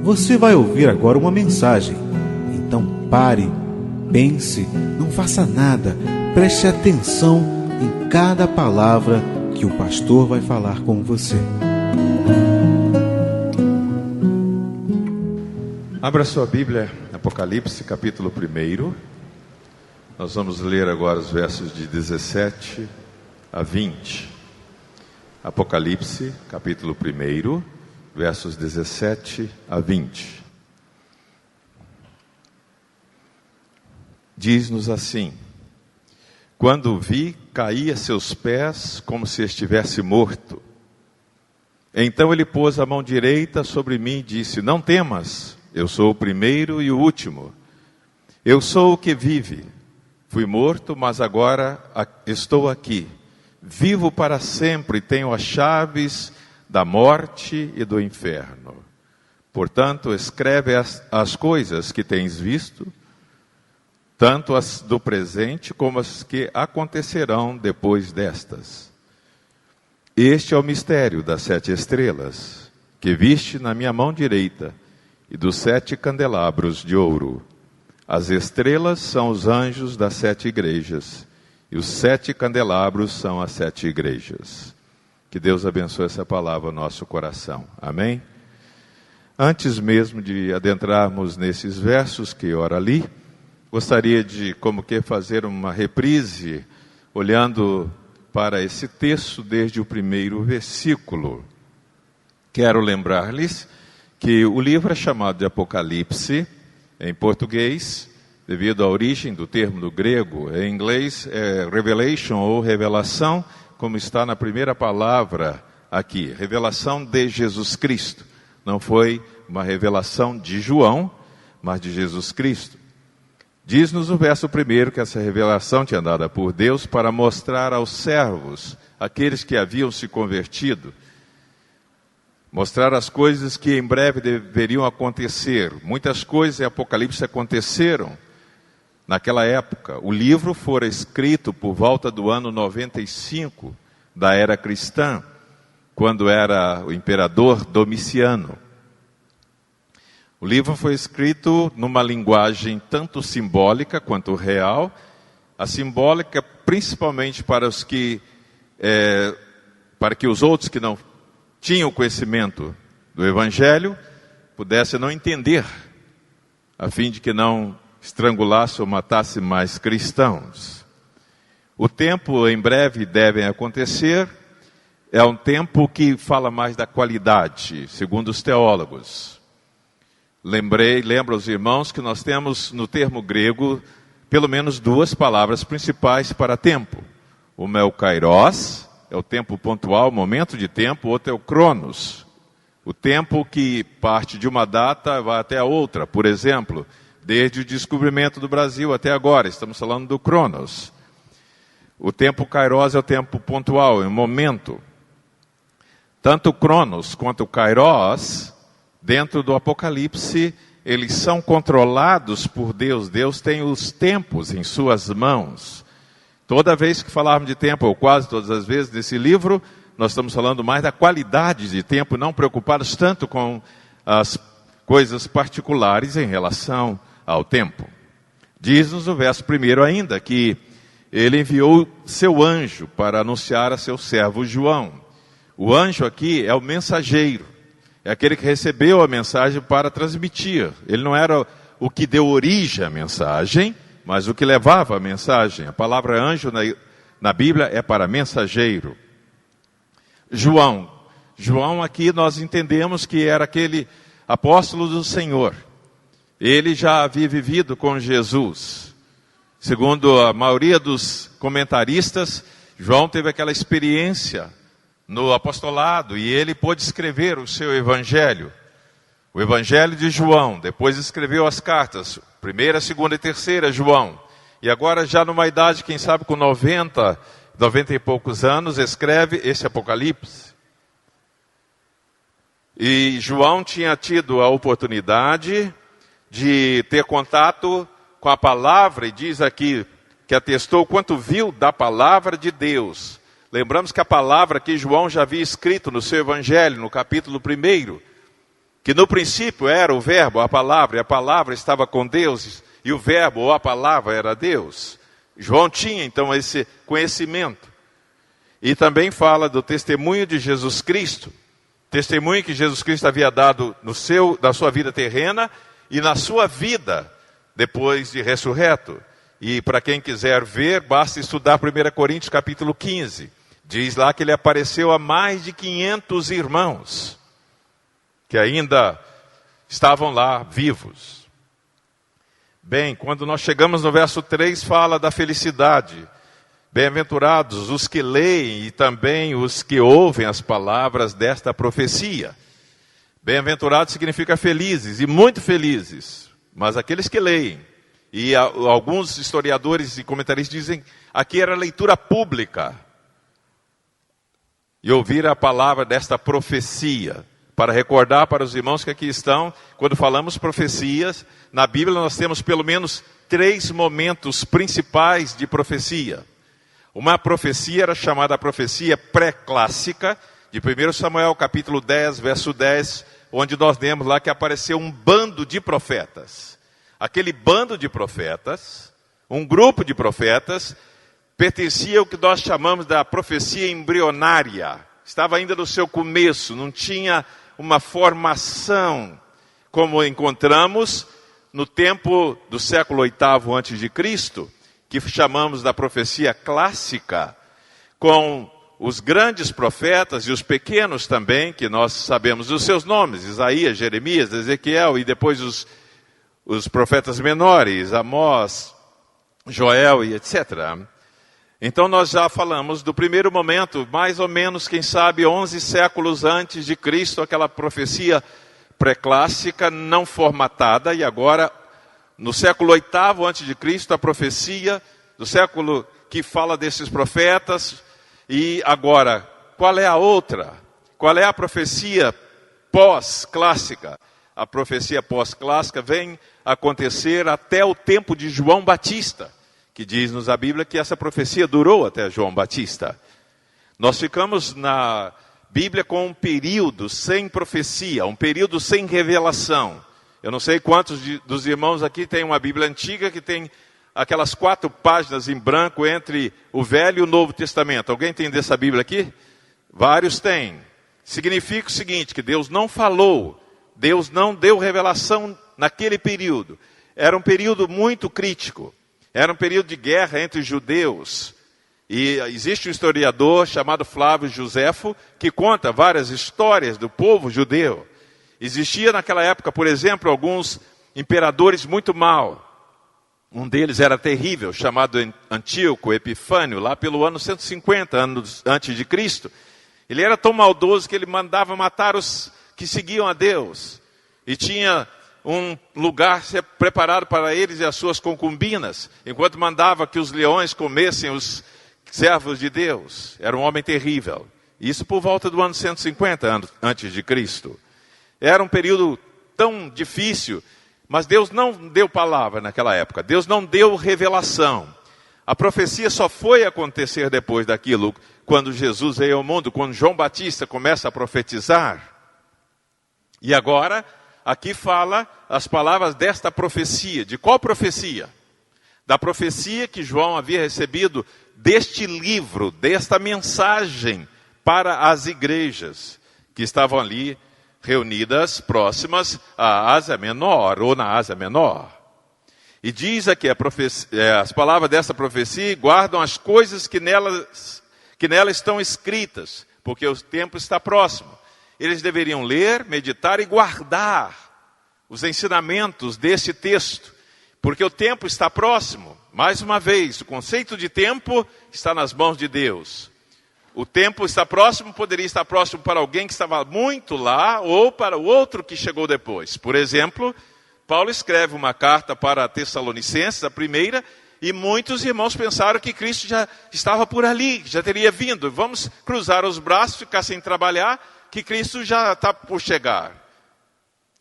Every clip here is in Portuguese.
Você vai ouvir agora uma mensagem. Então pare, pense, não faça nada, preste atenção em cada palavra que o pastor vai falar com você. Abra sua Bíblia, Apocalipse, capítulo 1. Nós vamos ler agora os versos de 17 a 20. Apocalipse, capítulo 1, versos 17 a 20. Diz-nos assim: quando o vi, caí a seus pés como se estivesse morto. Então ele pôs a mão direita sobre mim e disse: não temas, eu sou o primeiro e o último. Eu sou o que vive. Fui morto, mas agora estou aqui. Vivo para sempre e tenho as chaves da morte e do inferno. Portanto, escreve as coisas que tens visto, tanto as do presente como as que acontecerão depois destas. Este é o mistério das 7 estrelas, que viste na minha mão direita, e dos 7 candelabros de ouro. As estrelas são os anjos das 7 igrejas, e os 7 candelabros são as 7 igrejas. Que Deus abençoe essa palavra no nosso coração. Amém? Antes mesmo de adentrarmos nesses versos que ora li, gostaria de, fazer uma reprise, olhando para esse texto desde o primeiro versículo. Quero lembrar-lhes que o livro é chamado de Apocalipse, em português, devido à origem do termo do grego. Em inglês é Revelation ou revelação, como está na primeira palavra aqui. Revelação de Jesus Cristo. Não foi uma revelação de João, mas de Jesus Cristo. Diz-nos o verso 1 que essa revelação tinha dada por Deus para mostrar aos servos, aqueles que haviam se convertido, mostrar as coisas que em breve deveriam acontecer. Muitas coisas em Apocalipse aconteceram naquela época. O livro fora escrito por volta do ano 95 da era cristã, quando era o imperador Domiciano. O livro foi escrito numa linguagem tanto simbólica quanto real. A simbólica principalmente para que os outros que não tinham conhecimento do Evangelho pudessem não entender, a fim de que não estrangulasse ou matasse mais cristãos. O tempo em breve deve acontecer, é um tempo que fala mais da qualidade, segundo os teólogos. Lembro aos irmãos que nós temos no termo grego pelo menos 2 palavras principais para tempo. Uma é o kairos, é o tempo pontual, momento de tempo. Outro é o cronos, o tempo que parte de uma data vai até a outra. Por exemplo, desde o descobrimento do Brasil até agora, estamos falando do cronos. O tempo kairos é o tempo pontual, é o momento. Tanto o cronos quanto o kairos, dentro do Apocalipse, eles são controlados por Deus. Deus tem os tempos em suas mãos. Toda vez que falarmos de tempo, ou quase todas as vezes nesse livro, nós estamos falando mais da qualidade de tempo, não preocupados tanto com as coisas particulares em relação ao tempo. Diz-nos o verso 1 ainda que ele enviou seu anjo para anunciar a seu servo João. O anjo aqui é o mensageiro. É aquele que recebeu a mensagem para transmitir. Ele não era o que deu origem à mensagem, mas o que levava a mensagem. A palavra anjo na Bíblia é para mensageiro. João aqui nós entendemos que era aquele apóstolo do Senhor. Ele já havia vivido com Jesus. Segundo a maioria dos comentaristas, João teve aquela experiência no apostolado, e ele pôde escrever o seu evangelho, o evangelho de João. Depois escreveu as cartas, 1ª, 2ª e 3ª João, e agora já numa idade, quem sabe com 90 e poucos anos, escreve esse Apocalipse. E João tinha tido a oportunidade de ter contato com a palavra, e diz aqui que atestou quanto viu da palavra de Deus. Lembramos que a palavra que João já havia escrito no seu evangelho, no capítulo 1, que no princípio era o verbo, a palavra, e a palavra estava com Deus, e o verbo ou a palavra era Deus. João tinha então esse conhecimento. E também fala do testemunho de Jesus Cristo, testemunho que Jesus Cristo havia dado na sua vida terrena e na sua vida depois de ressurreto. E para quem quiser ver, basta estudar 1 Coríntios capítulo 15. Diz lá que ele apareceu a mais de 500 irmãos, que ainda estavam lá vivos. Bem, quando nós chegamos no verso 3, fala da felicidade. Bem-aventurados os que leem e também os que ouvem as palavras desta profecia. Bem-aventurados significa felizes, e muito felizes, mas aqueles que leem. E alguns historiadores e comentaristas dizem, aqui era leitura pública. E ouvir a palavra desta profecia, para recordar para os irmãos que aqui estão, quando falamos profecias, na Bíblia nós temos pelo menos 3 momentos principais de profecia. Uma profecia era chamada a profecia pré-clássica, de 1 Samuel capítulo 10, verso 10, onde nós lemos lá que apareceu um bando de profetas. Aquele bando de profetas, um grupo de profetas, pertencia ao que nós chamamos da profecia embrionária. Estava ainda no seu começo, não tinha uma formação, como encontramos no tempo do século VIII a.C., que chamamos da profecia clássica, com os grandes profetas e os pequenos também, que nós sabemos os seus nomes, Isaías, Jeremias, Ezequiel, e depois os profetas menores, Amós, Joel e etc. Então nós já falamos do primeiro momento, mais ou menos, quem sabe, 11 séculos antes de Cristo, aquela profecia pré-clássica não formatada, e agora, no século VIII a.C., a profecia do século que fala desses profetas. E agora, qual é a outra? Qual é a profecia pós-clássica? A profecia pós-clássica vem acontecer até o tempo de João Batista, que diz-nos a Bíblia que essa profecia durou até João Batista. Nós ficamos na Bíblia com um período sem profecia, um período sem revelação. Eu não sei quantos dos irmãos aqui têm uma Bíblia antiga que tem aquelas 4 páginas em branco entre o Velho e o Novo Testamento. Alguém tem dessa Bíblia aqui? Vários têm. Significa o seguinte, que Deus não falou, Deus não deu revelação naquele período. Era um período muito crítico. Era um período de guerra entre os judeus. E existe um historiador chamado Flávio Joséfo que conta várias histórias do povo judeu. Existia naquela época, por exemplo, alguns imperadores muito maus. Um deles era terrível, chamado Antíoco Epifânio, lá pelo ano 150 anos antes de Cristo. Ele era tão maldoso que ele mandava matar os que seguiam a Deus. E tinha um lugar preparado para eles e as suas concubinas, enquanto mandava que os leões comessem os servos de Deus. Era um homem terrível. Isso por volta do ano 150 antes de Cristo. Era um período tão difícil, mas Deus não deu palavra naquela época. Deus não deu revelação. A profecia só foi acontecer depois daquilo, quando Jesus veio ao mundo, quando João Batista começa a profetizar. E agora, aqui fala as palavras desta profecia. De qual profecia? Da profecia que João havia recebido deste livro, desta mensagem para as igrejas que estavam ali reunidas próximas à Ásia Menor, ou na Ásia Menor. E diz aqui as palavras dessa profecia, guardam as coisas que nela estão escritas, porque o tempo está próximo. Eles deveriam ler, meditar e guardar os ensinamentos desse texto, porque o tempo está próximo. Mais uma vez, o conceito de tempo está nas mãos de Deus. O tempo está próximo, poderia estar próximo para alguém que estava muito lá, ou para o outro que chegou depois. Por exemplo, Paulo escreve uma carta para Tessalonicenses, a primeira, e muitos irmãos pensaram que Cristo já estava por ali, já teria vindo. Vamos cruzar os braços, ficar sem trabalhar, que Cristo já está por chegar.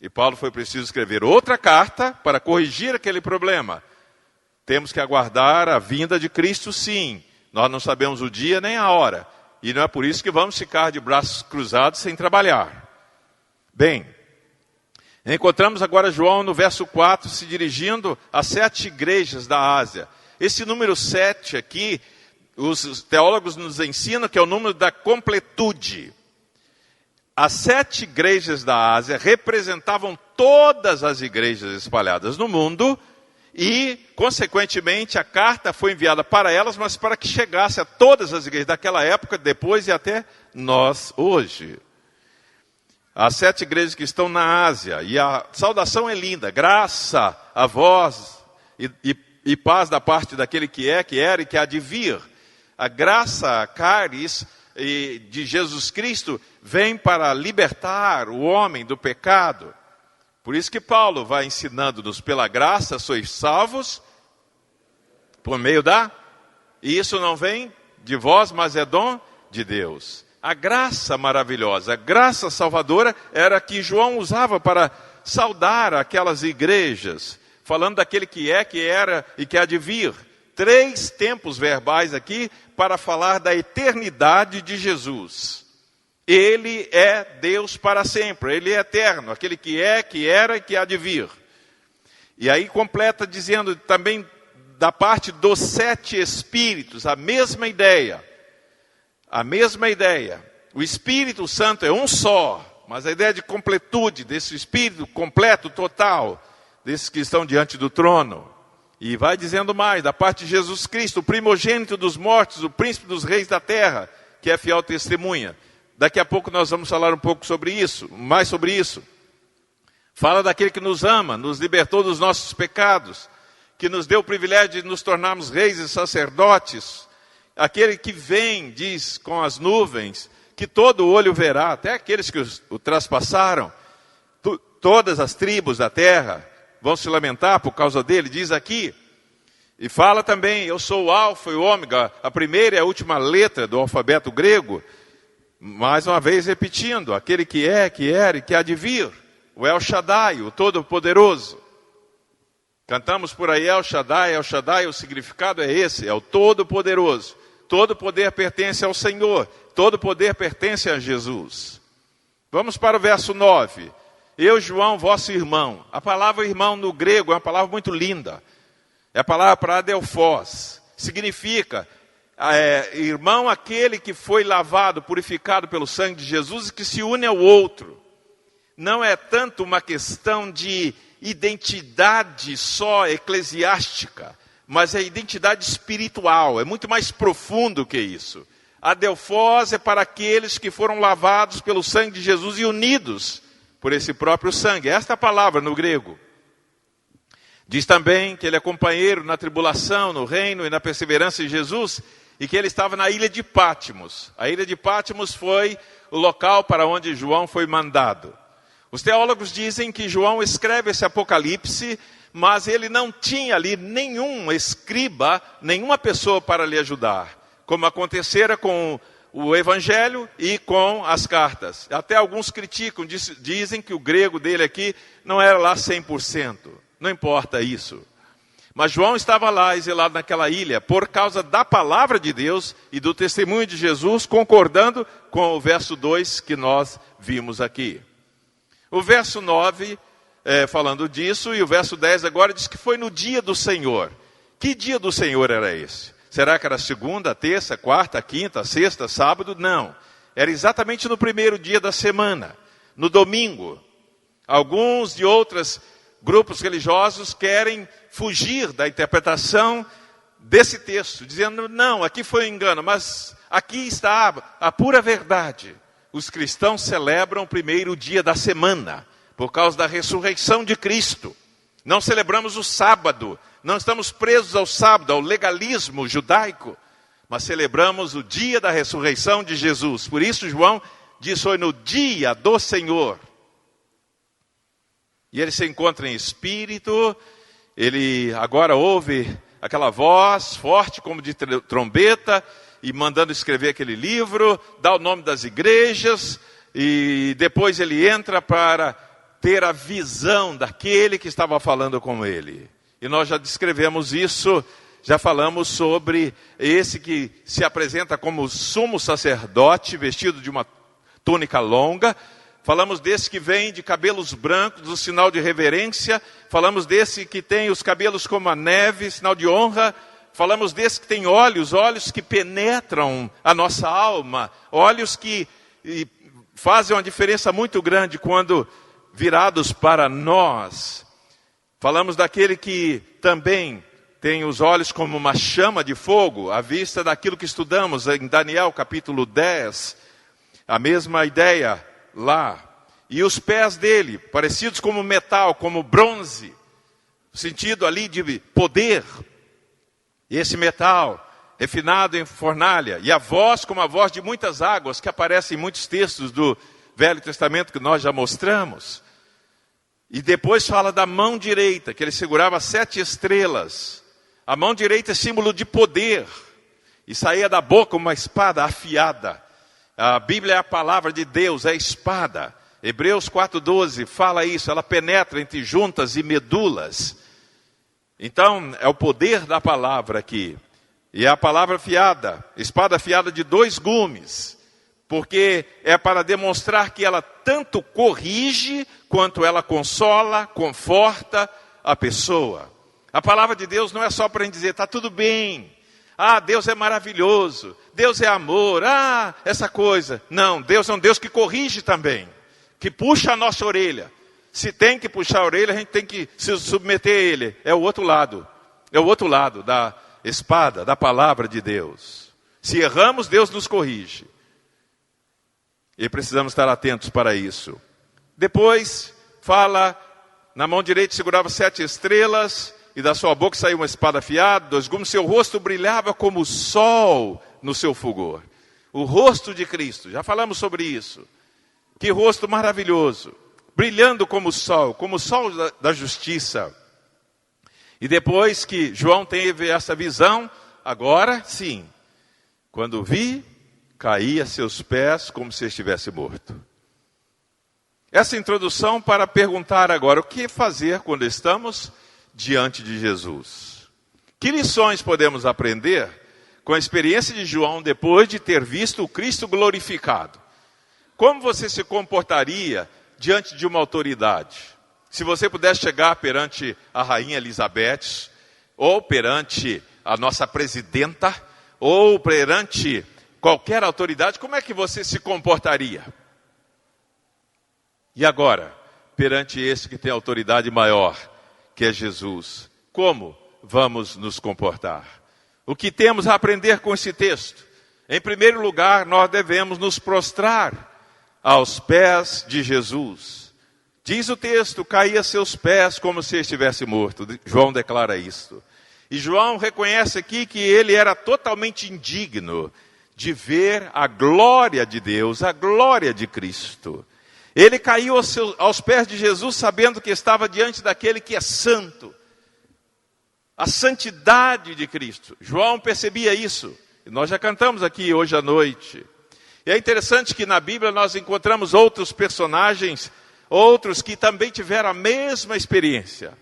E Paulo foi preciso escrever outra carta para corrigir aquele problema. Temos que aguardar a vinda de Cristo, sim. Nós não sabemos o dia nem a hora. E não é por isso que vamos ficar de braços cruzados sem trabalhar. Bem, Encontramos agora João no verso 4, se dirigindo às 7 igrejas da Ásia. Esse número 7 aqui, os teólogos nos ensinam que é o número da completude. As 7 igrejas da Ásia representavam todas as igrejas espalhadas no mundo e, consequentemente, a carta foi enviada para elas, mas para que chegasse a todas as igrejas daquela época, depois e até nós hoje. As 7 igrejas que estão na Ásia, e a saudação é linda: graça a vós e paz da parte daquele que é, que era e que há de vir. A graça, a caris de Jesus Cristo vem para libertar o homem do pecado. Por isso que Paulo vai ensinando-nos: pela graça sois salvos, por meio da... E isso não vem de vós, mas é dom de Deus. A graça maravilhosa, a graça salvadora era que João usava para saudar aquelas igrejas, falando daquele que é, que era e que há de vir. 3 tempos verbais aqui para falar da eternidade de Jesus. Ele é Deus para sempre, Ele é eterno, aquele que é, que era e que há de vir. E aí completa dizendo também da parte dos 7 Espíritos, a mesma ideia. A mesma ideia. O Espírito Santo é um só, mas a ideia de completude desse Espírito completo, total, desses que estão diante do trono. E vai dizendo mais, da parte de Jesus Cristo, o primogênito dos mortos, o príncipe dos reis da terra, que é fiel testemunha. Daqui a pouco nós vamos falar um pouco sobre isso, mais sobre isso. Fala daquele que nos ama, nos libertou dos nossos pecados, que nos deu o privilégio de nos tornarmos reis e sacerdotes. Aquele que vem, diz, com as nuvens, que todo olho verá, até aqueles que o traspassaram. Todas as tribos da terra vão se lamentar por causa dele, diz aqui. E fala também: eu sou o alfa e o ômega, a primeira e a última letra do alfabeto grego. Mais uma vez repetindo: aquele que é, que era e que há de vir. O El Shaddai, o Todo-Poderoso. Cantamos por aí El Shaddai, o significado é esse, é o Todo-Poderoso. Todo poder pertence ao Senhor, todo poder pertence a Jesus. Vamos para o verso 9. Eu, João, vosso irmão. A palavra irmão no grego é uma palavra muito linda. É a palavra para adelphos. Significa irmão aquele que foi lavado, purificado pelo sangue de Jesus e que se une ao outro. Não é tanto uma questão de identidade só eclesiástica, mas é identidade espiritual, é muito mais profundo que isso. Adelphos é para aqueles que foram lavados pelo sangue de Jesus e unidos por esse próprio sangue. Esta é a palavra no grego. Diz também que ele é companheiro na tribulação, no reino e na perseverança de Jesus, e que ele estava na ilha de Pátimos. A ilha de Pátimos foi o local para onde João foi mandado. Os teólogos dizem que João escreve esse Apocalipse, mas ele não tinha ali nenhum escriba, nenhuma pessoa para lhe ajudar, como acontecera com o Evangelho e com as cartas. Até alguns criticam, dizem que o grego dele aqui não era lá 100%. Não importa isso. Mas João estava lá, exilado naquela ilha, por causa da palavra de Deus e do testemunho de Jesus, concordando com o verso 2 que nós vimos aqui. O verso 9, falando disso, e o verso 10 agora diz que foi no dia do Senhor. Que dia do Senhor era esse? Será que era segunda, terça, quarta, quinta, sexta, sábado? Não. Era exatamente no primeiro dia da semana, no domingo. Alguns de outros grupos religiosos querem fugir da interpretação desse texto, dizendo: não, aqui foi um engano, mas aqui está a pura verdade. Os cristãos celebram o primeiro dia da semana, por causa da ressurreição de Cristo. Não celebramos o sábado, não estamos presos ao sábado, ao legalismo judaico, mas celebramos o dia da ressurreição de Jesus. Por isso João diz: foi no dia do Senhor. E ele se encontra em espírito, ele agora ouve aquela voz forte como de trombeta, e mandando escrever aquele livro, dá o nome das igrejas, e depois ele entra para ter a visão daquele que estava falando com ele. E nós já descrevemos isso, já falamos sobre esse que se apresenta como sumo sacerdote, vestido de uma túnica longa. falamos desse que vem de cabelos brancos, do sinal de reverência, falamos desse que tem os cabelos como a neve, sinal de honra, falamos desse que tem olhos que penetram a nossa alma, olhos que fazem uma diferença muito grande quando virados para nós. Falamos daquele que também tem os olhos como uma chama de fogo, à vista daquilo que estudamos em Daniel capítulo 10, a mesma ideia lá. E os pés dele, parecidos como metal, como bronze, no sentido ali de poder. E esse metal, refinado em fornalha, e a voz como a voz de muitas águas, que aparece em muitos textos do Velho Testamento que nós já mostramos. E depois fala da mão direita, que ele segurava 7 estrelas. A mão direita é símbolo de poder. E saía da boca uma espada afiada. A Bíblia é a palavra de Deus, é a espada. Hebreus 4:12 fala isso, ela penetra entre juntas e medulas. Então, é o poder da palavra aqui. E a palavra afiada, espada afiada de 2 gumes. Porque é para demonstrar que ela tanto corrige, quanto ela consola, conforta a pessoa. A palavra de Deus não é só para a gente dizer, está tudo bem. Ah, Deus é maravilhoso. Deus é amor. Ah, essa coisa. Não, Deus é um Deus que corrige também. Que puxa a nossa orelha. Se tem que puxar a orelha, a gente tem que se submeter a Ele. É o outro lado. É o outro lado da espada, da palavra de Deus. Se erramos, Deus nos corrige. E precisamos estar atentos para isso. Depois, fala, na mão direita segurava 7 estrelas, e da sua boca saiu uma espada afiada, 2 gumes, seu rosto brilhava como o sol no seu fulgor. O rosto de Cristo, já falamos sobre isso. Que rosto maravilhoso, brilhando como o sol da justiça. E depois que João teve essa visão, agora sim, quando vi, caí a seus pés como se estivesse morto. Essa introdução para perguntar agora, o que fazer quando estamos diante de Jesus? Que lições podemos aprender com a experiência de João depois de ter visto o Cristo glorificado? Como você se comportaria diante de uma autoridade? Se você pudesse chegar perante a rainha Elizabeth, ou perante a nossa presidenta, ou perante qualquer autoridade, como é que você se comportaria? E agora, perante esse que tem autoridade maior, que é Jesus, como vamos nos comportar? O que temos a aprender com esse texto? Em primeiro lugar, nós devemos nos prostrar aos pés de Jesus. Diz o texto, caía a seus pés como se estivesse morto. João declara isso. E João reconhece aqui que ele era totalmente indigno de ver a glória de Deus, a glória de Cristo. Ele caiu aos pés de Jesus sabendo que estava diante daquele que é santo. A santidade de Cristo. João percebia isso. E nós já cantamos aqui hoje à noite. E é interessante que na Bíblia nós encontramos outros personagens, outros que também tiveram a mesma experiência.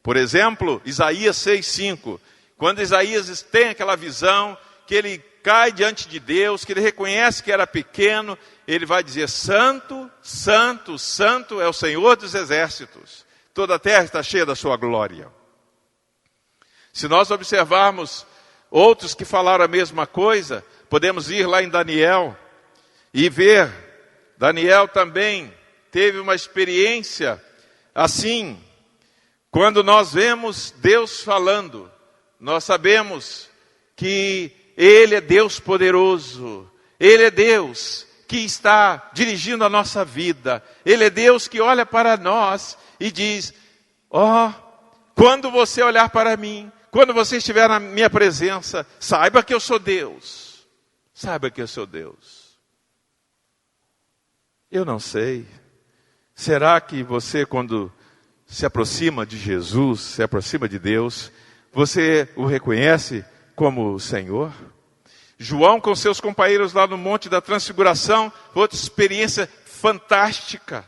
Por exemplo, Isaías 6:5. Quando Isaías tem aquela visão, que ele cai diante de Deus, que ele reconhece que era pequeno, ele vai dizer, santo, santo, santo é o Senhor dos exércitos. Toda a terra está cheia da sua glória. Se nós observarmos outros que falaram a mesma coisa, podemos ir lá em Daniel e ver, Daniel também teve uma experiência assim. Quando nós vemos Deus falando, nós sabemos que Ele é Deus poderoso, Ele é Deus que está dirigindo a nossa vida, Ele é Deus que olha para nós e diz, quando você olhar para mim, quando você estiver na minha presença, saiba que eu sou Deus, saiba que eu sou Deus. Eu não sei, será que você quando se aproxima de Jesus, se aproxima de Deus, você o reconhece como o Senhor? João com seus companheiros lá no Monte da Transfiguração, outra experiência fantástica,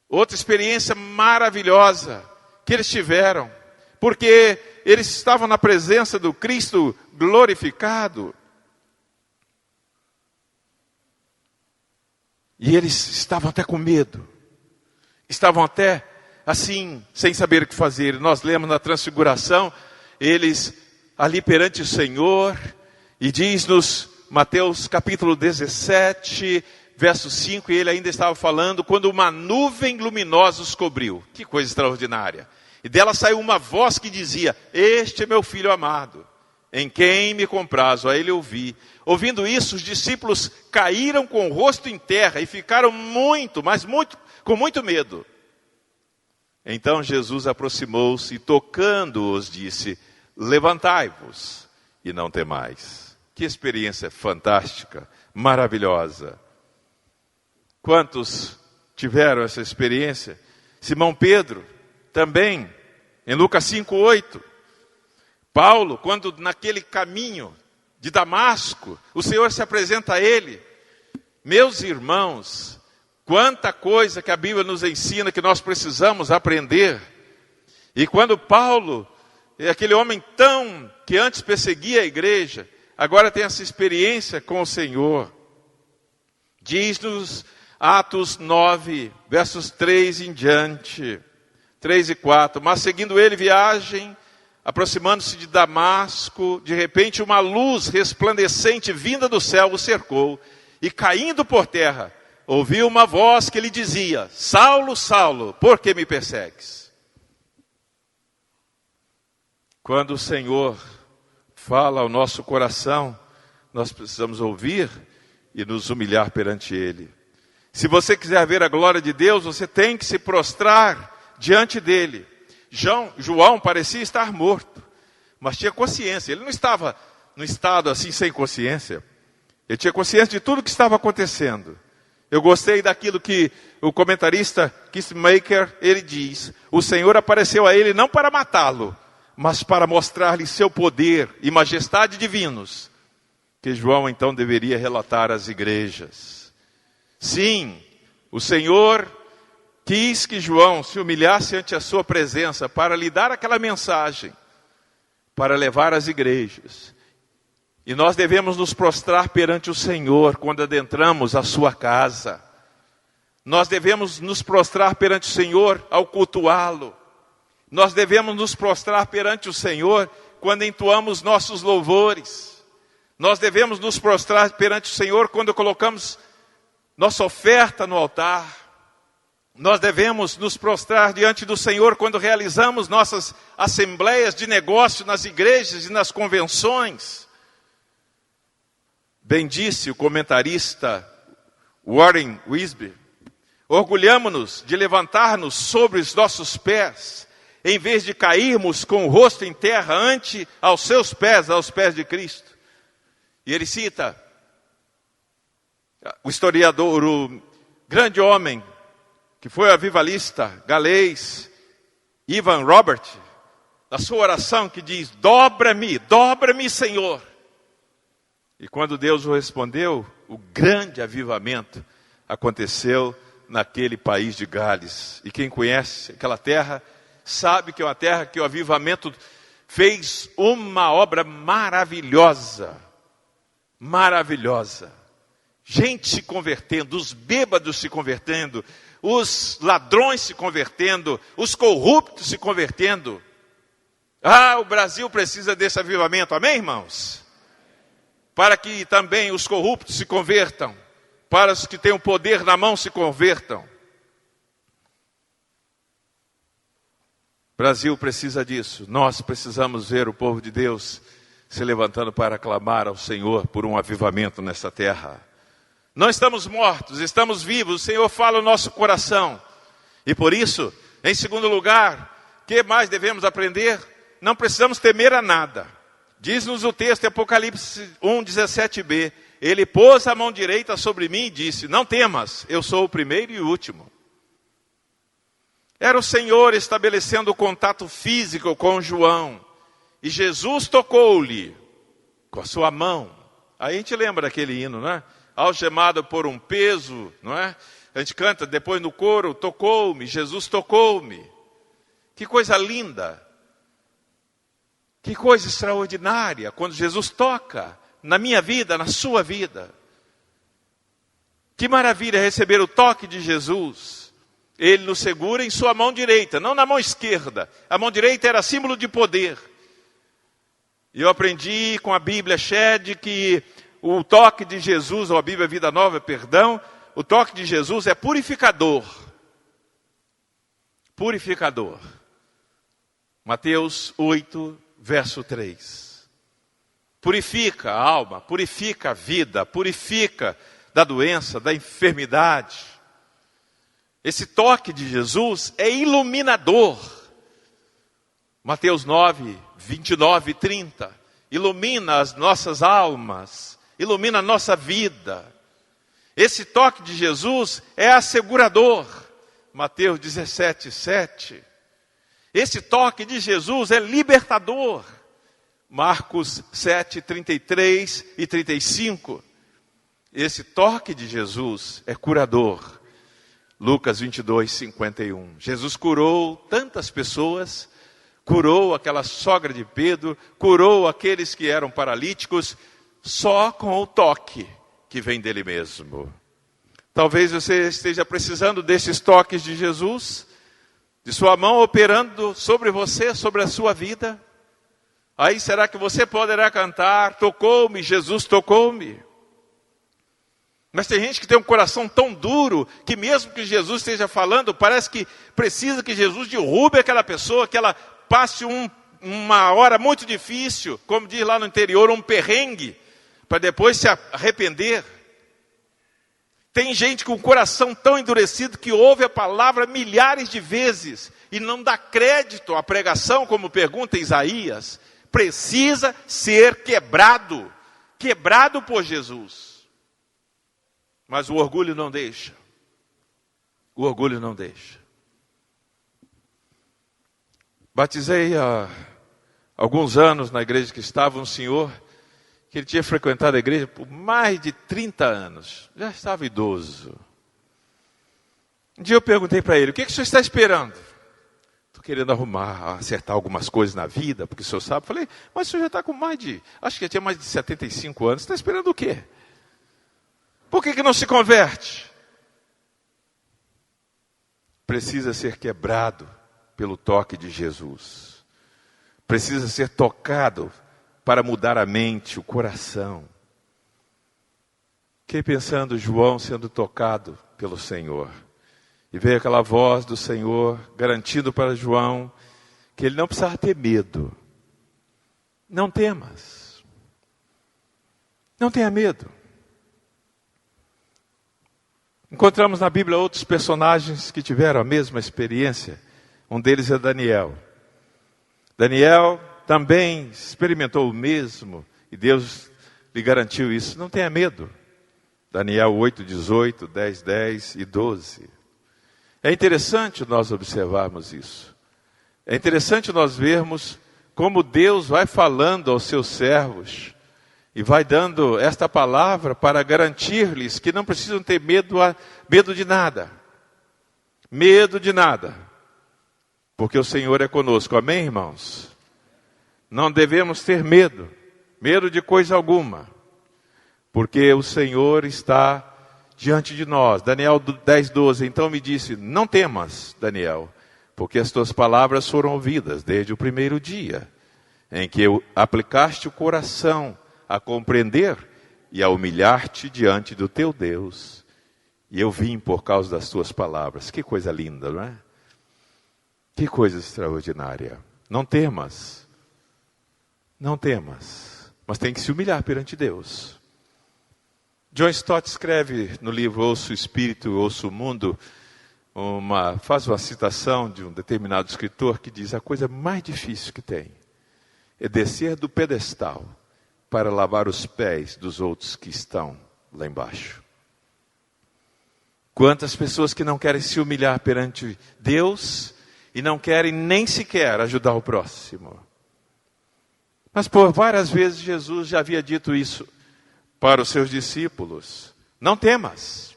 outra experiência maravilhosa que eles tiveram, porque eles estavam na presença do Cristo glorificado. E eles estavam até com medo. Estavam até assim, sem saber o que fazer. Nós lemos na Transfiguração, eles ali perante o Senhor, e diz-nos, Mateus capítulo 17, verso 5, e ele ainda estava falando, quando uma nuvem luminosa os cobriu. Que coisa extraordinária. E dela saiu uma voz que dizia, este é meu filho amado, em quem me comprazo, a ele ouvi. Ouvindo isso, os discípulos caíram com o rosto em terra e ficaram com muito medo. Então Jesus aproximou-se e tocando-os disse, levantai-vos e não temais. Que experiência fantástica, maravilhosa. Quantos tiveram essa experiência? Simão Pedro também, em Lucas 5:8. Paulo, quando naquele caminho de Damasco, o Senhor se apresenta a ele. Meus irmãos, quanta coisa que a Bíblia nos ensina que nós precisamos aprender. E quando Paulo, aquele homem que antes perseguia a igreja, agora tem essa experiência com o Senhor. Diz-nos Atos 9, versos 3 em diante, 3 e 4. Mas seguindo ele viagem, aproximando-se de Damasco, de repente uma luz resplandecente vinda do céu o cercou, e caindo por terra, ouviu uma voz que lhe dizia, Saulo, Saulo, por que me persegues? Quando o Senhor fala ao nosso coração, nós precisamos ouvir e nos humilhar perante Ele. Se você quiser ver a glória de Deus, você tem que se prostrar diante dEle. João parecia estar morto, mas tinha consciência. Ele não estava num estado assim sem consciência. Ele tinha consciência de tudo que estava acontecendo. Eu gostei daquilo que o comentarista Kissmaker, ele diz, o Senhor apareceu a ele não para matá-lo, mas para mostrar-lhe seu poder e majestade divinos, que João então deveria relatar às igrejas. Sim, o Senhor quis que João se humilhasse ante a sua presença para lhe dar aquela mensagem, para levar às igrejas. E nós devemos nos prostrar perante o Senhor quando adentramos a sua casa. Nós devemos nos prostrar perante o Senhor ao cultuá-lo. Nós devemos nos prostrar perante o Senhor quando entoamos nossos louvores. Nós devemos nos prostrar perante o Senhor quando colocamos nossa oferta no altar. Nós devemos nos prostrar diante do Senhor quando realizamos nossas assembleias de negócio nas igrejas e nas convenções. Bem disse o comentarista Warren Wiersbe, orgulhamo-nos de levantar-nos sobre os nossos pés, em vez de cairmos com o rosto em terra ante aos seus pés, aos pés de Cristo. E ele cita o historiador, o grande homem, que foi avivalista galês, Ivan Robert, na sua oração que diz, dobra-me, Senhor. E quando Deus o respondeu, o grande avivamento aconteceu naquele país de Gales. E quem conhece aquela terra, sabe que é uma terra que o avivamento fez uma obra maravilhosa. Maravilhosa. Gente se convertendo, os bêbados se convertendo, os ladrões se convertendo, os corruptos se convertendo. Ah, o Brasil precisa desse avivamento, amém, irmãos? Para que também os corruptos se convertam, para os que têm o poder na mão se convertam. O Brasil precisa disso. Nós precisamos ver o povo de Deus se levantando para clamar ao Senhor por um avivamento nessa terra. Não estamos mortos, estamos vivos. O Senhor fala no nosso coração. E por isso, em segundo lugar, o que mais devemos aprender? Não precisamos temer a nada. Diz-nos o texto, Apocalipse 1:17b. Ele pôs a mão direita sobre mim e disse, não temas, eu sou o primeiro e o último. Era o Senhor estabelecendo o contato físico com João. E Jesus tocou-lhe com a sua mão. Aí a gente lembra daquele hino, não é? Algemado por um peso, não é? A gente canta depois no coro, tocou-me, Jesus tocou-me. Que coisa linda. Que coisa extraordinária quando Jesus toca na minha vida, na sua vida. Que maravilha receber o toque de Jesus. Ele nos segura em sua mão direita, não na mão esquerda. A mão direita era símbolo de poder. E eu aprendi com a Bíblia Shed que o toque de Jesus, ou a Bíblia Vida Nova, perdão, o toque de Jesus é purificador. Purificador. Mateus 8, verso 3. Purifica a alma, purifica a vida, purifica da doença, da enfermidade. Esse toque de Jesus é iluminador. Mateus 9, 29 e 30. Ilumina as nossas almas, ilumina a nossa vida. Esse toque de Jesus é assegurador. Mateus 17, 7. Esse toque de Jesus é libertador. Marcos 7, 33 e 35. Esse toque de Jesus é curador. Lucas 22, 51. Jesus curou tantas pessoas, curou aquela sogra de Pedro, curou aqueles que eram paralíticos, só com o toque que vem dele mesmo. Talvez você esteja precisando desses toques de Jesus, de sua mão operando sobre você, sobre a sua vida. Aí será que você poderá cantar, tocou-me, Jesus tocou-me? Mas tem gente que tem um coração tão duro, que mesmo que Jesus esteja falando, parece que precisa que Jesus derrube aquela pessoa, que ela passe uma hora muito difícil, como diz lá no interior, um perrengue, para depois se arrepender. Tem gente com o coração tão endurecido que ouve a palavra milhares de vezes e não dá crédito à pregação, como pergunta Isaías. Precisa ser quebrado, quebrado por Jesus. Mas o orgulho não deixa. O orgulho não deixa. Batizei há alguns anos na igreja que estava um senhor que ele tinha frequentado a igreja por mais de 30 anos. Já estava idoso. Um dia eu perguntei para ele, o que o senhor está esperando? Estou querendo acertar algumas coisas na vida, porque o senhor sabe. Falei, mas o senhor já está com acho que já tinha mais de 75 anos, está esperando o quê? Por que não se converte? Precisa ser quebrado pelo toque de Jesus. Precisa ser tocado para mudar a mente, o coração. Fiquei pensando João sendo tocado pelo Senhor. E veio aquela voz do Senhor garantindo para João que ele não precisava ter medo. Não temas. Não tenha medo. Encontramos na Bíblia outros personagens que tiveram a mesma experiência. Um deles é Daniel. Daniel também experimentou o mesmo e Deus lhe garantiu isso. Não tenha medo. Daniel 8, 18, 10, 10 e 12. É interessante nós observarmos isso. É interessante nós vermos como Deus vai falando aos seus servos e vai dando esta palavra para garantir-lhes que não precisam ter medo de nada. Medo de nada. Porque o Senhor é conosco. Amém, irmãos? Não devemos ter medo. Medo de coisa alguma. Porque o Senhor está diante de nós. Daniel 10, 12. Então me disse, não temas, Daniel, porque as tuas palavras foram ouvidas desde o primeiro dia, em que aplicaste o coração a compreender e a humilhar-te diante do teu Deus. E eu vim por causa das tuas palavras. Que coisa linda, não é? Que coisa extraordinária. Não temas. Não temas. Mas tem que se humilhar perante Deus. John Stott escreve no livro Ouço o Espírito, Ouço o Mundo, faz uma citação de um determinado escritor que diz: a coisa mais difícil que tem é descer do pedestal para lavar os pés dos outros que estão lá embaixo. Quantas pessoas que não querem se humilhar perante Deus e não querem nem sequer ajudar o próximo. Mas por várias vezes Jesus já havia dito isso para os seus discípulos. Não temas.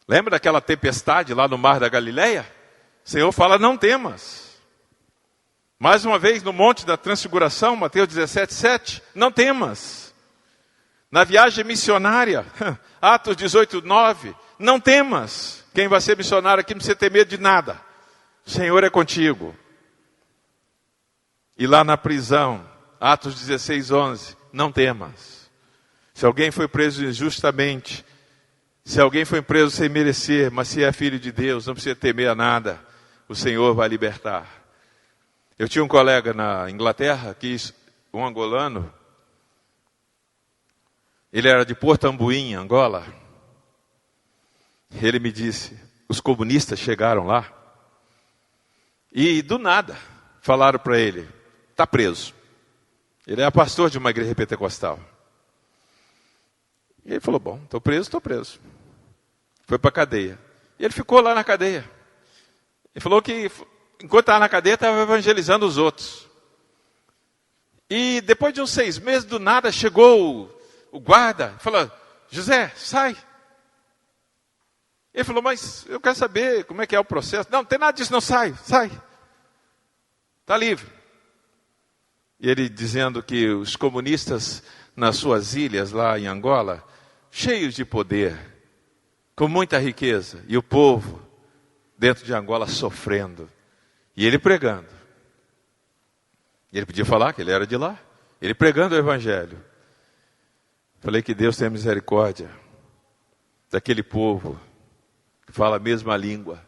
Lembra daquela tempestade lá no mar da Galileia? O Senhor fala, não temas. Mais uma vez no Monte da Transfiguração, Mateus 17, 7. Não temas. Na viagem missionária, Atos 18:9, não temas. Quem vai ser missionário aqui não precisa ter medo de nada. O Senhor é contigo. E lá na prisão, Atos 16:11, não temas. Se alguém foi preso injustamente, se alguém foi preso sem merecer, mas se é filho de Deus, não precisa temer a nada. O Senhor vai libertar. Eu tinha um colega na Inglaterra, um angolano. Ele era de Porto Ambuim, Angola. Ele me disse, os comunistas chegaram lá e do nada falaram para ele, está preso. Ele é pastor de uma igreja pentecostal. E ele falou, bom, estou preso. Foi para a cadeia. E ele ficou lá na cadeia. Ele falou que enquanto estava na cadeia, estava evangelizando os outros. E depois de uns 6 meses, do nada, chegou o guarda e falou, José, sai. Ele falou, mas eu quero saber como é que é o processo. Não tem nada disso, não, sai. Está livre. E ele dizendo que os comunistas nas suas ilhas lá em Angola, cheios de poder, com muita riqueza, e o povo dentro de Angola sofrendo. E ele pregando. E ele podia falar que ele era de lá. Ele pregando o evangelho. Falei que Deus tenha misericórdia daquele povo que fala a mesma língua,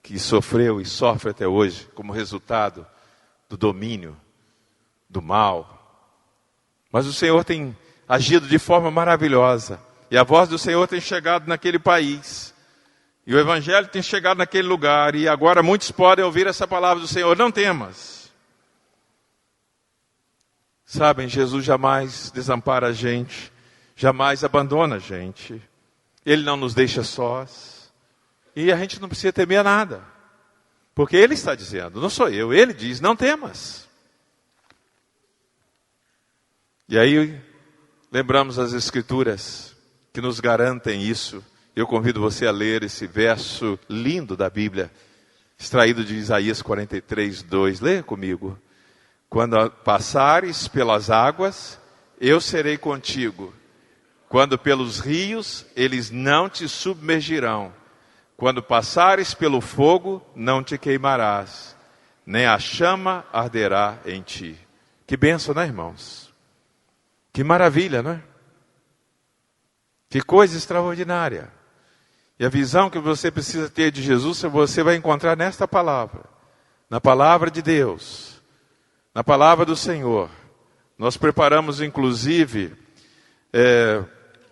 que sofreu e sofre até hoje como resultado do domínio, do mal. Mas o Senhor tem agido de forma maravilhosa. E a voz do Senhor tem chegado naquele país. E o evangelho tem chegado naquele lugar. E agora muitos podem ouvir essa palavra do Senhor. Não temas. Sabem, Jesus jamais desampara a gente. Jamais abandona a gente. Ele não nos deixa sós. E a gente não precisa temer nada. Porque Ele está dizendo, não sou eu. Ele diz, não temas. E aí, lembramos as Escrituras que nos garantem isso. Eu convido você a ler esse verso lindo da Bíblia, extraído de Isaías 43:2. Leia comigo. Quando passares pelas águas, eu serei contigo. Quando pelos rios, eles não te submergirão. Quando passares pelo fogo, não te queimarás, nem a chama arderá em ti. Que bênção, né, irmãos? Que maravilha, não é? Que coisa extraordinária. E a visão que você precisa ter de Jesus, você vai encontrar nesta palavra. Na palavra de Deus. Na palavra do Senhor. Nós preparamos, inclusive,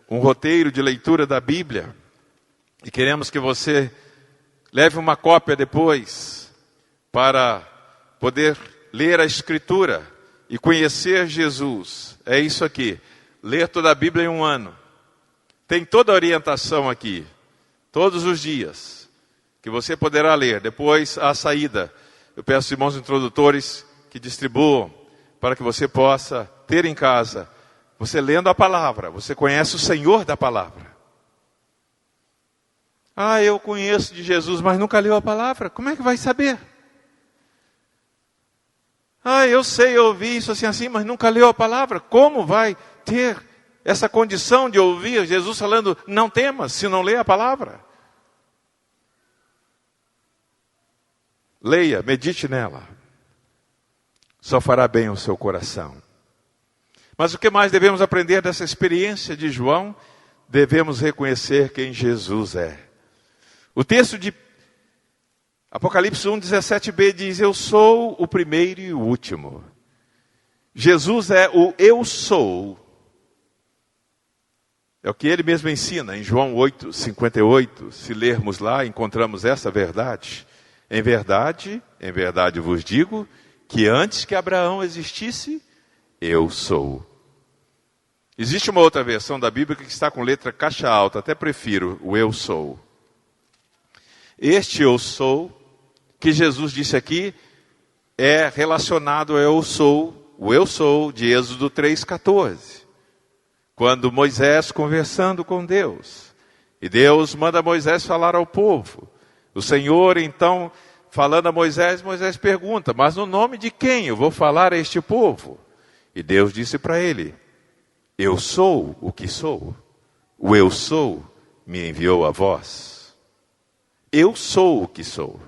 um roteiro de leitura da Bíblia. E queremos que você leve uma cópia depois, para poder ler a Escritura e conhecer Jesus. É isso aqui. Ler toda a Bíblia em um ano. Tem toda a orientação aqui, todos os dias, que você poderá ler. Depois, à saída, eu peço aos irmãos introdutores que distribuam, para que você possa ter em casa, você lendo a palavra, você conhece o Senhor da palavra. Ah, eu conheço de Jesus, mas nunca leu a palavra. Como é que vai saber? Ah, eu sei, eu ouvi isso assim, mas nunca leu a palavra. Como vai ter essa condição de ouvir Jesus falando, não temas, se não lê a palavra? Leia, medite nela. Só fará bem ao seu coração. Mas o que mais devemos aprender dessa experiência de João? Devemos reconhecer quem Jesus é. O texto de Apocalipse 1:17b diz, eu sou o primeiro e o último. Jesus é o eu sou. É o que ele mesmo ensina em João 8:58. Se lermos lá, encontramos essa verdade. Em verdade vos digo, que antes que Abraão existisse, eu sou. Existe uma outra versão da Bíblia que está com letra caixa alta, até prefiro o eu sou. Este eu sou, que Jesus disse aqui, é relacionado ao o eu sou de Êxodo 3:14. Quando Moisés conversando com Deus, e Deus manda Moisés falar ao povo. O Senhor, então, falando a Moisés, Moisés pergunta, mas no nome de quem eu vou falar a este povo? E Deus disse para ele, Eu sou o que sou. O eu sou me enviou a vós. Eu sou o que sou.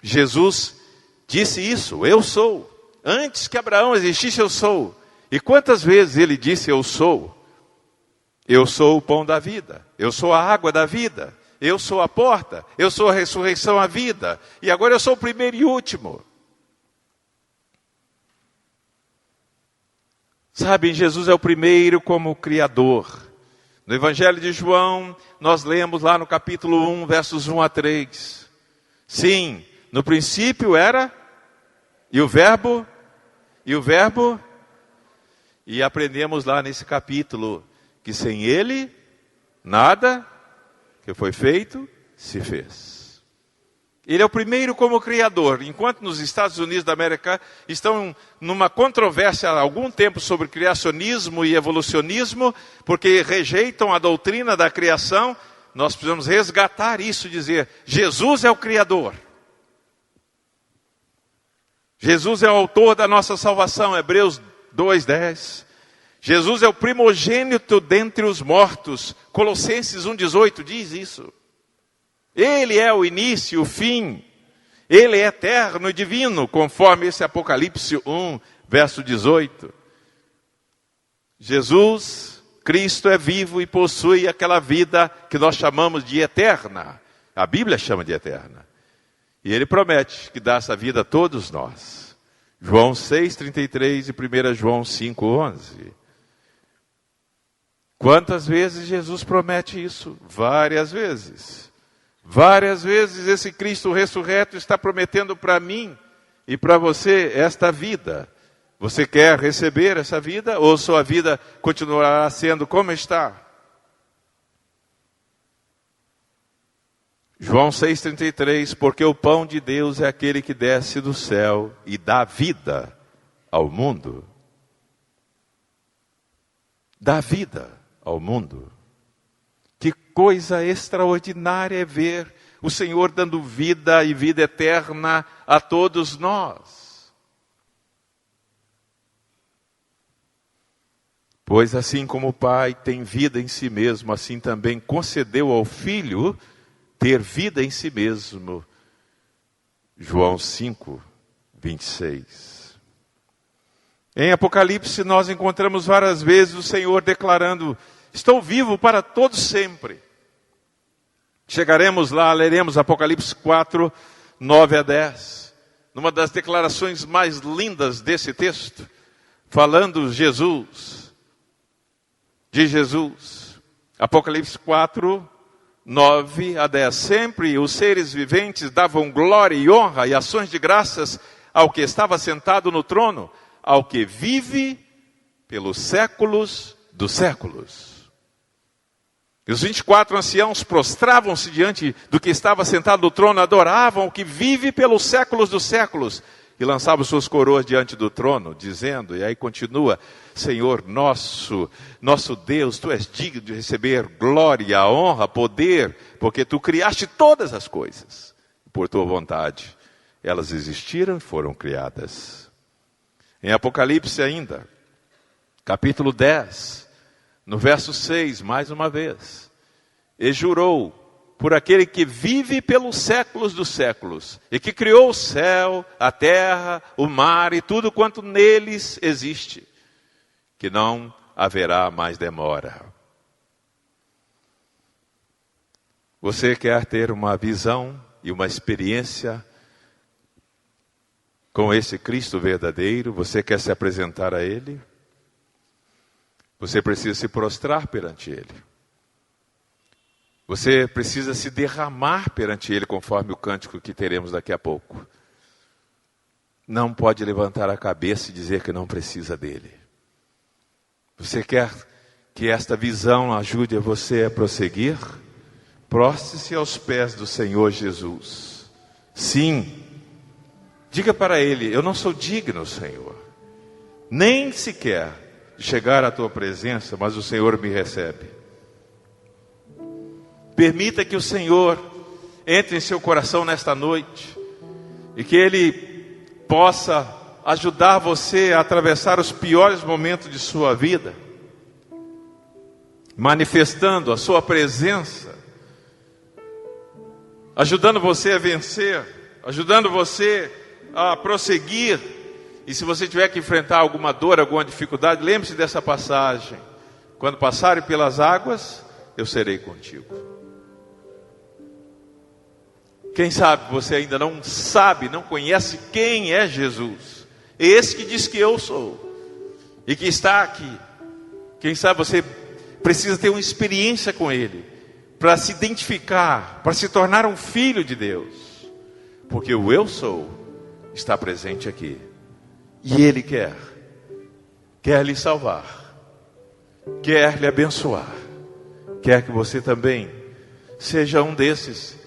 Jesus disse isso, eu sou. Antes que Abraão existisse, eu sou. E quantas vezes ele disse eu sou? Eu sou o pão da vida. Eu sou a água da vida. Eu sou a porta. Eu sou a ressurreição, a vida. E agora eu sou o primeiro e último. Sabem, Jesus é o primeiro como Criador. No Evangelho de João, nós lemos lá no capítulo 1, versos 1 a 3. Sim, no princípio era, e o verbo, e aprendemos lá nesse capítulo, que sem ele, nada que foi feito, se fez. Ele é o primeiro como Criador. Enquanto nos Estados Unidos da América estão numa controvérsia há algum tempo sobre criacionismo e evolucionismo, porque rejeitam a doutrina da criação, nós precisamos resgatar isso e dizer, Jesus é o Criador. Jesus é o autor da nossa salvação, Hebreus 2:10. Jesus é o primogênito dentre os mortos, Colossenses 1:18 diz isso. Ele é o início, o fim. Ele é eterno e divino, conforme esse Apocalipse 1, verso 18. Jesus, Cristo é vivo e possui aquela vida que nós chamamos de eterna. A Bíblia chama de eterna. E Ele promete que dá essa vida a todos nós. João 6,33 e 1 João 5,11. Quantas vezes Jesus promete isso? Várias vezes. Várias vezes esse Cristo ressurreto está prometendo para mim e para você esta vida. Você quer receber essa vida ou sua vida continuará sendo como está? João 6,33, porque o pão de Deus é aquele que desce do céu e dá vida ao mundo. Dá vida ao mundo. Que coisa extraordinária é ver o Senhor dando vida e vida eterna a todos nós. Pois assim como o Pai tem vida em si mesmo, assim também concedeu ao Filho ter vida em si mesmo. João 5:26. Em Apocalipse nós encontramos várias vezes o Senhor declarando: estou vivo para todos sempre. Chegaremos lá, leremos Apocalipse 4, 9 a 10. Numa das declarações mais lindas desse texto, falando de Jesus. Apocalipse 4, 9 a 10. Sempre os seres viventes davam glória e honra e ações de graças ao que estava sentado no trono, ao que vive pelos séculos dos séculos. E os 24 anciãos prostravam-se diante do que estava sentado no trono, adoravam o que vive pelos séculos dos séculos, e lançavam suas coroas diante do trono, dizendo, e aí continua, Senhor nosso Deus, Tu és digno de receber glória, honra, poder, porque Tu criaste todas as coisas, por Tua vontade. Elas existiram e foram criadas. Em Apocalipse ainda, capítulo 10, no verso 6, mais uma vez, e jurou por aquele que vive pelos séculos dos séculos, e que criou o céu, a terra, o mar e tudo quanto neles existe, que não haverá mais demora. Você quer ter uma visão e uma experiência com esse Cristo verdadeiro? Você quer se apresentar a Ele? Você precisa se prostrar perante Ele. Você precisa se derramar perante Ele, conforme o cântico que teremos daqui a pouco. Não pode levantar a cabeça e dizer que não precisa dEle. Você quer que esta visão ajude você a prosseguir? Prostre-se aos pés do Senhor Jesus. Sim, diga para Ele, eu não sou digno, Senhor, nem sequer de chegar à Tua presença, mas o Senhor me recebe. Permita que o Senhor entre em seu coração nesta noite e que Ele possa ajudar você a atravessar os piores momentos de sua vida. manifestando a sua presença, ajudando você a vencer, ajudando você a prosseguir. E se você tiver que enfrentar alguma dor, alguma dificuldade, lembre-se dessa passagem: quando passarem pelas águas, eu serei contigo. Quem sabe você ainda não sabe, não conhece quem é Jesus, esse que diz que eu sou e que está aqui. Quem sabe você precisa ter uma experiência com Ele, para se identificar, para se tornar um filho de Deus, porque o eu sou está presente aqui, e Ele quer lhe salvar, quer lhe abençoar, quer que você também seja um desses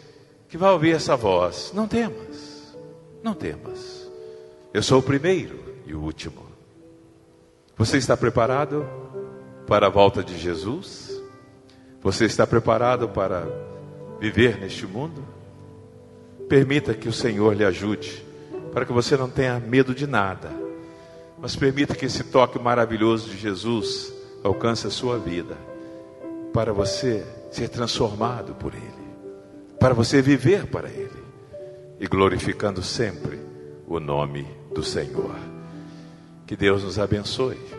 que vai ouvir essa voz: não temas, não temas, eu sou o primeiro e o último. Você está preparado para a volta de Jesus? Você está preparado para viver neste mundo? Permita que o Senhor lhe ajude, para que você não tenha medo de nada, mas permita que esse toque maravilhoso de Jesus alcance a sua vida, para você ser transformado por Ele, para você viver para Ele, e glorificando sempre o nome do Senhor. Que Deus nos abençoe.